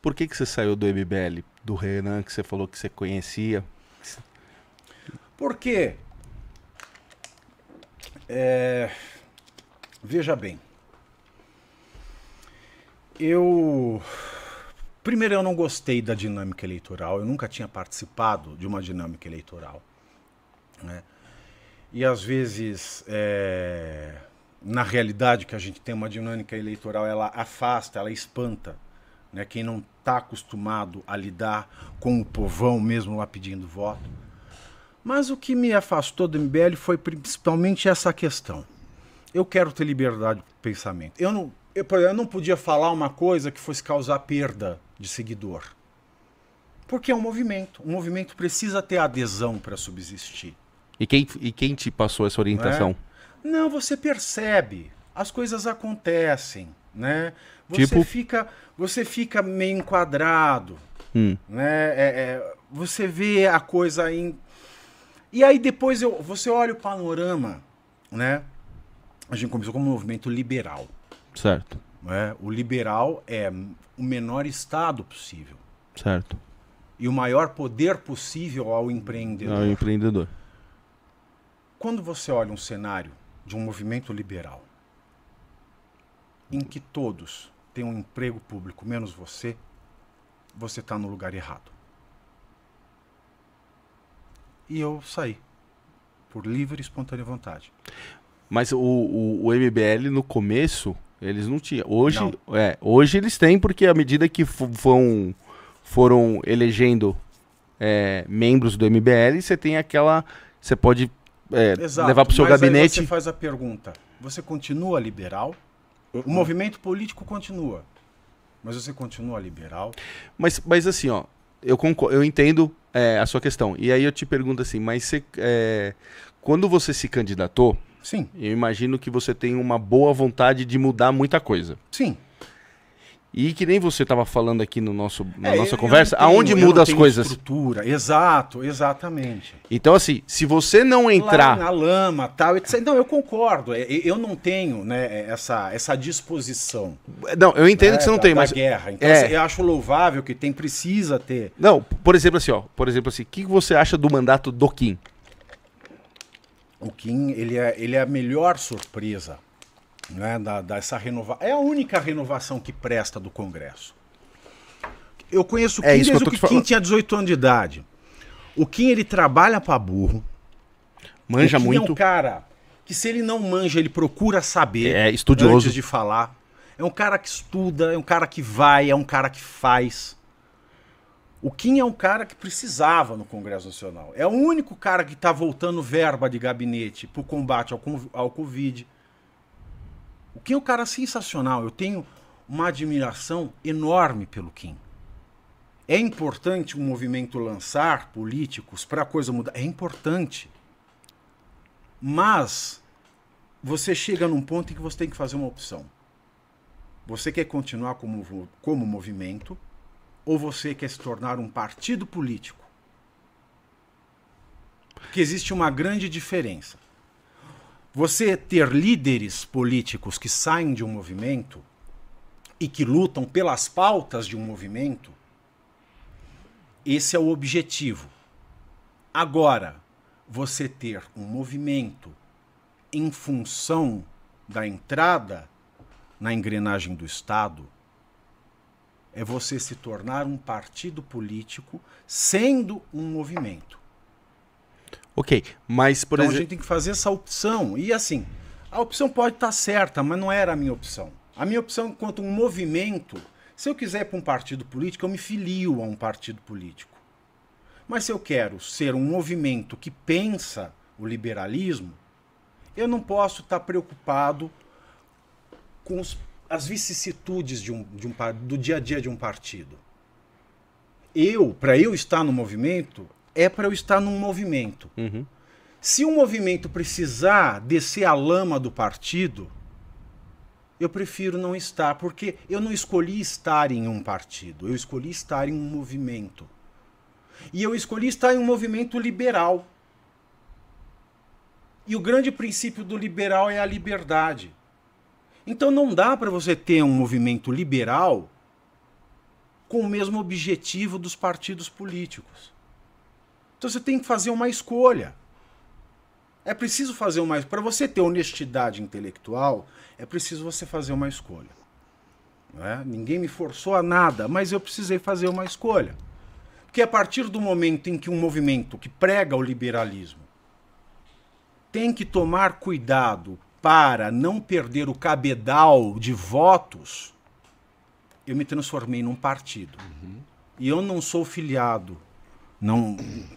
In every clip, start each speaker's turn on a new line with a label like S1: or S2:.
S1: Por que que você saiu do MBL? Do Renan, que você falou que você conhecia?
S2: Porque, veja bem, primeiro, eu não gostei da dinâmica eleitoral, eu nunca tinha participado de uma dinâmica eleitoral, né? E às vezes, na realidade que a gente tem uma dinâmica eleitoral, ela afasta, ela espanta, né, quem não está acostumado a lidar com o povão mesmo lá pedindo voto. Mas o que me afastou do MBL foi principalmente essa questão. Eu quero ter liberdade de pensamento. Eu não podia falar uma coisa que fosse causar perda de seguidor. Porque é um movimento. Um movimento precisa ter adesão para subsistir.
S1: E quem te passou essa orientação?
S2: Não, você percebe. As coisas acontecem, né? Você fica meio enquadrado, né? Você vê a coisa em... E aí depois você olha o panorama, né? A gente começou como um movimento liberal.
S1: Certo.
S2: Né? O liberal é o menor Estado possível.
S1: Certo.
S2: E o maior poder possível ao empreendedor.
S1: Ao empreendedor.
S2: Quando você olha um cenário de um movimento liberal, em que todos têm um emprego público, menos você está no lugar errado. E eu saí, por livre e espontânea vontade.
S1: Mas o MBL no começo, eles não tinham. Hoje,
S2: Não.
S1: Hoje eles têm, porque à medida que foram elegendo membros do MBL, você tem aquela... Você pode levar para o seu gabinete...
S2: Aí você faz a pergunta, você continua liberal? O movimento político continua, mas você continua liberal?
S1: Mas assim, ó, eu entendo a sua questão. E aí eu te pergunto assim, mas quando você se candidatou,
S2: sim,
S1: eu imagino que você tem uma boa vontade de mudar muita coisa.
S2: Sim.
S1: E que nem você estava falando aqui na nossa conversa, aonde muda as coisas?
S2: Estrutura, exatamente.
S1: Então assim, se você não entrar...
S2: Lá na lama, tal, etc. Não, eu concordo. Eu não tenho, né, essa disposição.
S1: Não, eu entendo que você não tem, mas...
S2: guerra. Então eu acho louvável que precisa ter.
S1: Não, por exemplo assim, o que você acha do mandato do Kim?
S2: O Kim, ele é a melhor surpresa, né, dessa renovação. É a única renovação que presta do Congresso. Eu conheço o Kim desde que o Kim tinha 18 anos de idade. O Kim, ele trabalha pra burro.
S1: Manja
S2: o Kim
S1: muito.
S2: É um cara que, se ele não manja, ele procura saber.
S1: É estudioso.
S2: Antes de falar. É um cara que estuda, é um cara que vai, é um cara que faz. O Kim é um cara que precisava no Congresso Nacional. É o único cara que está voltando verba de gabinete para o combate ao Covid. O Kim é um cara sensacional. Eu tenho uma admiração enorme pelo Kim. É importante um movimento lançar políticos para a coisa mudar. É importante. Mas você chega num ponto em que você tem que fazer uma opção. Você quer continuar como movimento ou você quer se tornar um partido político? Porque existe uma grande diferença. Você ter líderes políticos que saem de um movimento e que lutam pelas pautas de um movimento, esse é o objetivo. Agora, você ter um movimento em função da entrada na engrenagem do Estado é você se tornar um partido político sendo um movimento.
S1: Ok, mas por
S2: então
S1: exemplo...
S2: a gente tem que fazer essa opção. E assim, a opção pode estar certa, mas não era a minha opção. A minha opção enquanto um movimento, se eu quiser ir para um partido político, eu me filio a um partido político. Mas se eu quero ser um movimento que pensa o liberalismo, eu não posso estar preocupado com as vicissitudes do dia a dia de um partido. Para eu estar no movimento, é para eu estar num movimento.
S1: Uhum.
S2: Se um movimento precisar descer a lama do partido, eu prefiro não estar, porque eu não escolhi estar em um partido, eu escolhi estar em um movimento. E eu escolhi estar em um movimento liberal. E o grande princípio do liberal é a liberdade. Então não dá para você ter um movimento liberal com o mesmo objetivo dos partidos políticos. Então você tem que fazer uma escolha. É preciso fazer uma... Para você ter honestidade intelectual, é preciso você fazer uma escolha. Não é? Ninguém me forçou a nada, mas eu precisei fazer uma escolha. Porque a partir do momento em que um movimento que prega o liberalismo tem que tomar cuidado para não perder o cabedal de votos, eu me transformei num partido. E eu não sou filiado.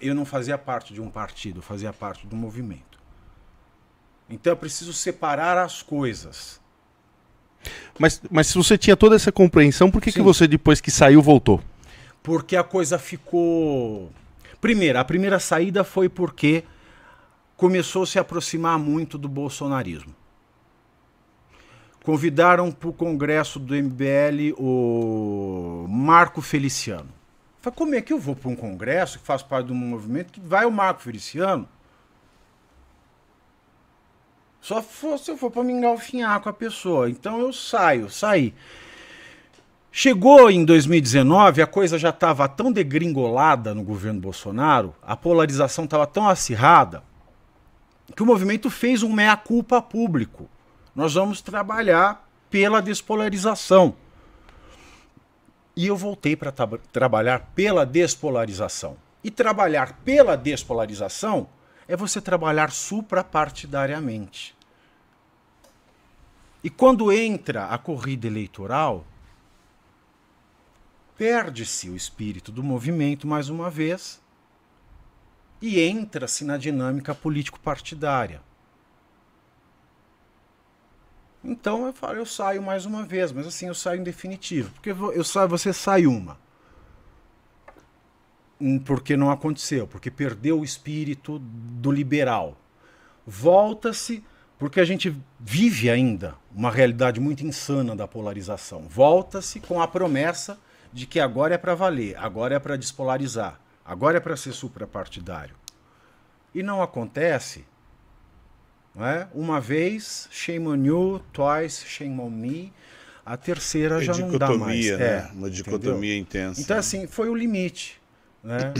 S2: Eu não fazia parte de um partido, eu fazia parte do movimento. Então eu preciso separar as coisas.
S1: Mas se você tinha toda essa compreensão, por que você, depois que saiu, voltou?
S2: Porque a coisa ficou... Primeiro, a primeira saída foi porque começou a se aproximar muito do bolsonarismo. Convidaram para o congresso do MBL o Marco Feliciano. Falei, como é que eu vou para um congresso que faz parte de um movimento que vai o Marco Feliciano? Só se eu for para me engalfinhar com a pessoa. Então eu saí. Chegou em 2019, a coisa já estava tão degringolada no governo Bolsonaro, a polarização estava tão acirrada, que o movimento fez um meia-culpa público. Nós vamos trabalhar pela despolarização. E eu voltei para trabalhar pela despolarização. E trabalhar pela despolarização é você trabalhar suprapartidariamente. E quando entra a corrida eleitoral, perde-se o espírito do movimento mais uma vez e entra-se na dinâmica político-partidária. Então eu falo, eu saio mais uma vez, mas assim, eu saio em definitivo. Porque você sai uma. Porque não aconteceu, porque perdeu o espírito do liberal. Volta-se, porque a gente vive ainda uma realidade muito insana da polarização. Volta-se com a promessa de que agora é para valer, agora é para despolarizar, agora é para ser suprapartidário. E não acontece. Não é? Uma vez, shame on you, twice, shame on me. A terceira já não dá mais.
S3: Né? Uma dicotomia intensa.
S2: Então, assim, foi o limite. Né?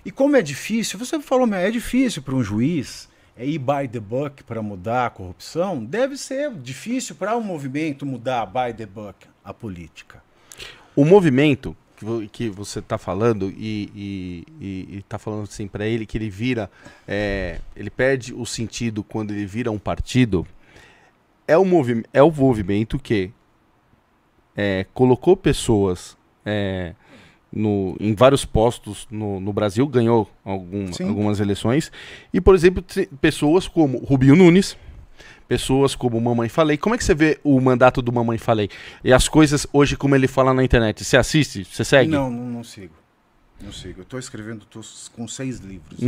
S2: E como é difícil, você falou, é difícil para um juiz ir by the book para mudar a corrupção, deve ser difícil para um movimento mudar by the book a política.
S1: O movimento que você está falando e está falando assim para ele que ele vira, ele perde o sentido quando ele vira um partido, é o movimento que colocou pessoas em vários postos no Brasil, ganhou algumas eleições, e, por exemplo, pessoas como Rubinho Nunes, pessoas como Mamãe Falei. Como é que você vê o mandato do Mamãe Falei? E as coisas hoje, como ele fala na internet, você assiste? Você segue?
S2: Não sigo. Não sigo. Eu estou escrevendo, estou com 6 livros.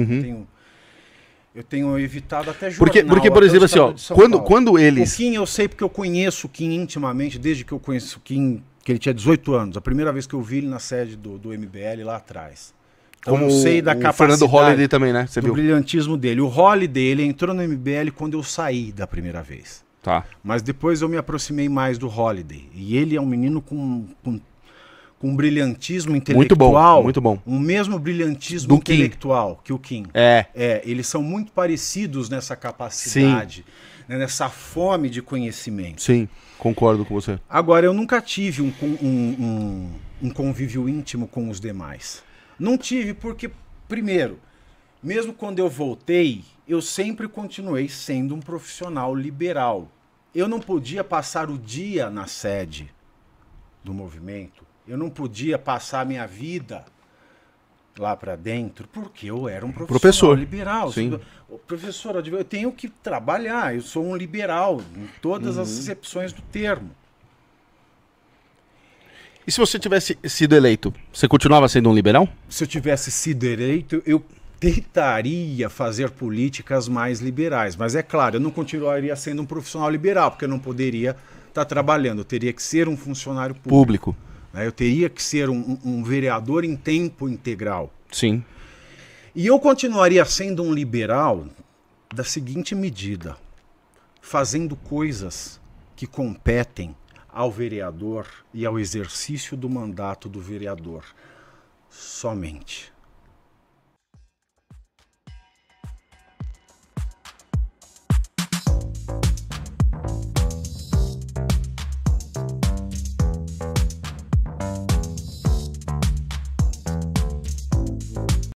S2: Eu tenho evitado até jornal.
S1: Porque por exemplo, assim, ó, quando eles...
S2: O Kim eu sei porque eu conheço o Kim intimamente, desde que eu conheço o Kim, que ele tinha 18 anos. A primeira vez que eu vi ele na sede do MBL lá atrás. Então
S1: como
S2: eu sei da capacidade,
S1: Fernando Holliday também, né? Você
S2: do
S1: viu?
S2: brilhantismo dele. O Holliday, ele entrou no MBL quando eu saí da primeira vez.
S1: Tá.
S2: Mas depois eu me aproximei mais do Holliday. E ele é um menino com um brilhantismo intelectual.
S1: Muito bom.
S2: Um mesmo brilhantismo intelectual que o Kim. Eles são muito parecidos nessa capacidade, né, nessa fome de conhecimento.
S1: Sim, concordo com você.
S2: Agora, eu nunca tive um convívio íntimo com os demais. Não tive porque, primeiro, mesmo quando eu voltei, eu sempre continuei sendo um profissional liberal. Eu não podia passar o dia na sede do movimento, eu não podia passar a minha vida lá para dentro, porque eu era um professor liberal.
S1: Sim.
S2: Professor, eu tenho que trabalhar, eu sou um liberal, em todas as acepções do termo.
S1: E se você tivesse sido eleito, você continuava sendo um liberal?
S2: Se eu tivesse sido eleito, eu tentaria fazer políticas mais liberais. Mas é claro, eu não continuaria sendo um profissional liberal, porque eu não poderia estar trabalhando. Eu teria que ser um funcionário público. Eu teria que ser um vereador em tempo integral.
S1: Sim.
S2: E eu continuaria sendo um liberal da seguinte medida: fazendo coisas que competem ao vereador e ao exercício do mandato do vereador. Somente.